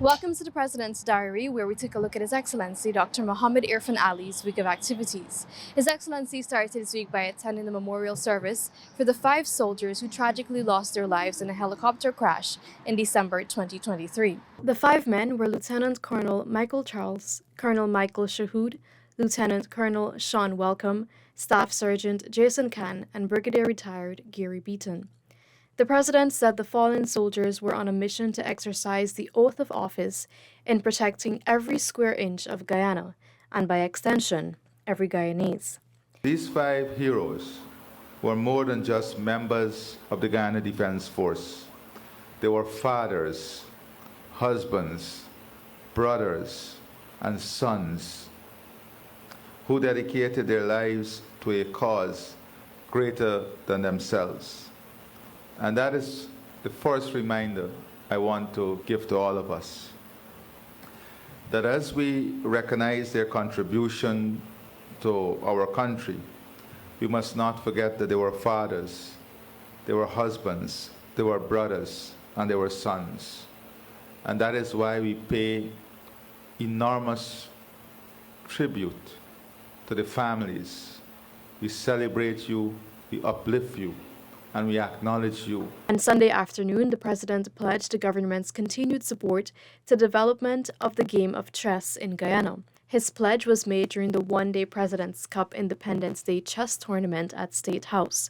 Welcome to the President's Diary, where we take a look at His Excellency Dr. Mohamed Irfaan Ali's week of activities. His Excellency started this week by attending the memorial service for the 5 soldiers who tragically lost their lives in a helicopter crash in December 2023. The 5 men were Lieutenant Colonel Michael Charles, Colonel Michael Shahood, Lieutenant Colonel Sean Welcome, Staff Sergeant Jason Khan, and Brigadier Retired Gary Beaton. The President said the fallen soldiers were on a mission to exercise the oath of office in protecting every square inch of Guyana, and by extension, every Guyanese. These 5 heroes were more than just members of the Guyana Defense Force. They were fathers, husbands, brothers, and sons who dedicated their lives to a cause greater than themselves. And that is the first reminder I want to give to all of us, that as we recognize their contribution to our country, we must not forget that they were fathers, they were husbands, they were brothers, and they were sons. And that is why we pay enormous tribute to the families. We celebrate you, we uplift you, and we acknowledge you. On Sunday afternoon, the President pledged the government's continued support to the development of the game of chess in Guyana. His pledge was made during the one-day President's Cup Independence Day chess tournament at State House.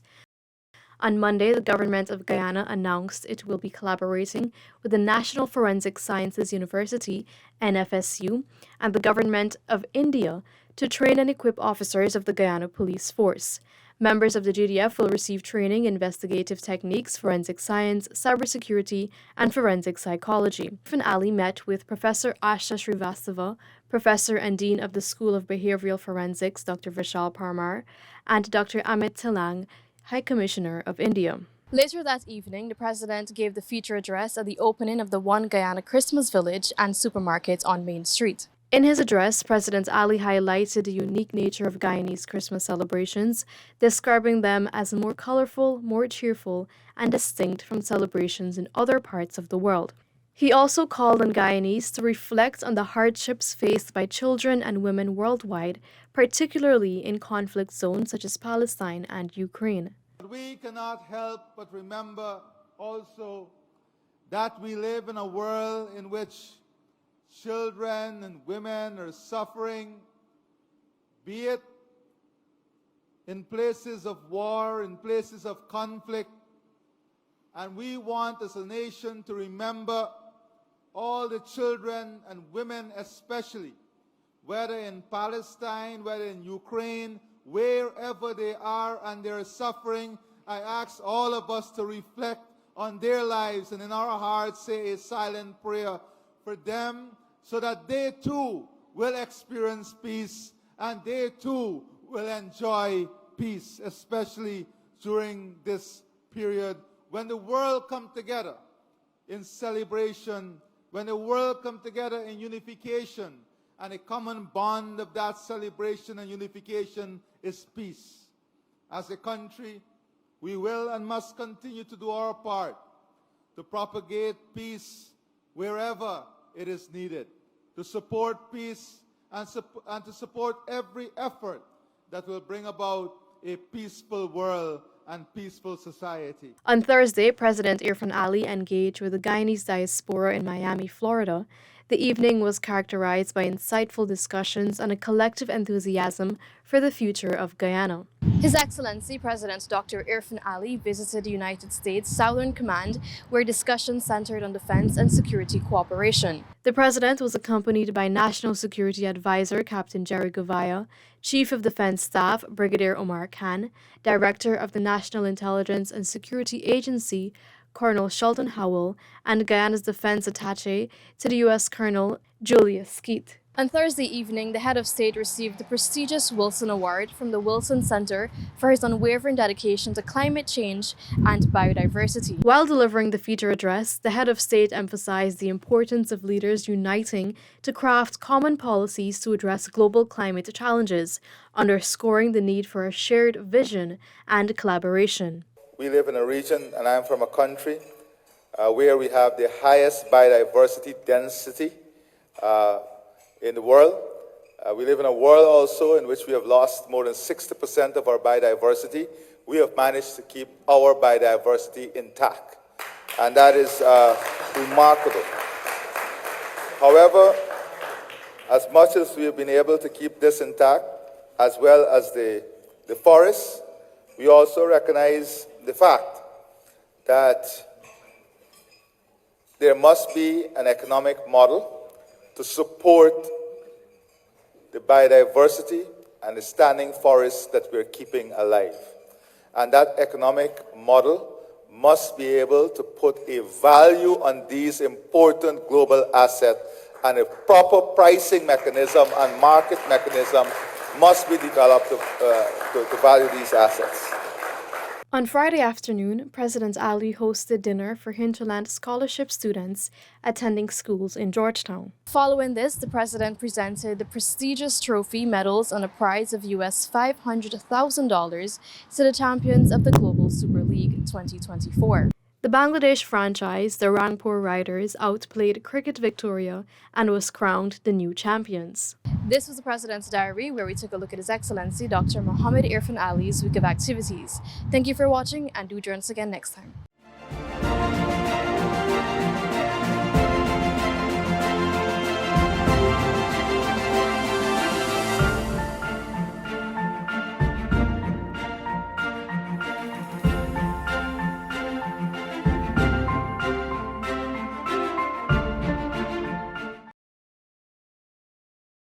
On Monday, the government of Guyana announced it will be collaborating with the National Forensic Sciences University, NFSU, and the government of India to train and equip officers of the Guyana Police Force. Members of the GDF will receive training in investigative techniques, forensic science, cybersecurity, and forensic psychology. Irfaan Ali met with Professor Asha Srivastava, Professor and Dean of the School of Behavioral Forensics, Dr. Vishal Parmar, and Dr. Amit Tilang, High Commissioner of India. Later that evening, the President gave the feature address at the opening of the One Guyana Christmas Village and supermarket on Main Street. In his address, President Ali highlighted the unique nature of Guyanese Christmas celebrations, describing them as more colorful, more cheerful, and distinct from celebrations in other parts of the world. He also called on Guyanese to reflect on the hardships faced by children and women worldwide, particularly in conflict zones such as Palestine and Ukraine. We cannot help but remember also that we live in a world in which children and women are suffering, be it in places of war, in places of conflict. And we want as a nation to remember all the children and women especially, whether in Palestine, whether in Ukraine, wherever they are and they're suffering. I ask all of us to reflect on their lives and in our hearts say a silent prayer for them, so that they too will experience peace and they too will enjoy peace, especially during this period when the world comes together in celebration, when the world comes together in unification, and a common bond of that celebration and unification is peace. As a country, we will and must continue to do our part to propagate peace wherever it is needed, to support peace and to support every effort that will bring about a peaceful world and peaceful society. On Thursday, President Irfaan Ali engaged with the Guyanese diaspora in Miami, Florida. The evening was characterized by insightful discussions and a collective enthusiasm for the future of Guyana. His Excellency President Dr. Irfaan Ali visited the United States Southern Command, where discussions centered on defense and security cooperation. The President was accompanied by National Security Advisor Captain Jerry Govaya, Chief of Defense Staff Brigadier Omar Khan, Director of the National Intelligence and Security Agency Colonel Shelton Howell, and Guyana's defense attaché to the U.S. Colonel Julius Skeet. On Thursday evening, the head of state received the prestigious Wilson Award from the Wilson Center for his unwavering dedication to climate change and biodiversity. While delivering the feature address, the head of state emphasized the importance of leaders uniting to craft common policies to address global climate challenges, underscoring the need for a shared vision and collaboration. We live in a region, and I'm from a country where we have the highest biodiversity density in the world. We live in a world also in which we have lost more than 60% of our biodiversity. We have managed to keep our biodiversity intact, and that is remarkable. However, as much as we have been able to keep this intact, as well as the forests, we also recognize the fact that there must be an economic model to support the biodiversity and the standing forests that we're keeping alive. And that economic model must be able to put a value on these important global assets, and a proper pricing mechanism and market mechanism must be developed to value these assets. On Friday afternoon, President Ali hosted dinner for hinterland scholarship students attending schools in Georgetown. Following this, the president presented the prestigious trophy, medals, and a prize of US $500,000 to the champions of the Global Super League 2024. The Bangladesh franchise, the Rangpur Riders, outplayed Cricket Victoria and was crowned the new champions. This was the President's Diary, where we took a look at His Excellency Dr. Mohamed Irfaan Ali's week of activities. Thank you for watching, and do join us again next time.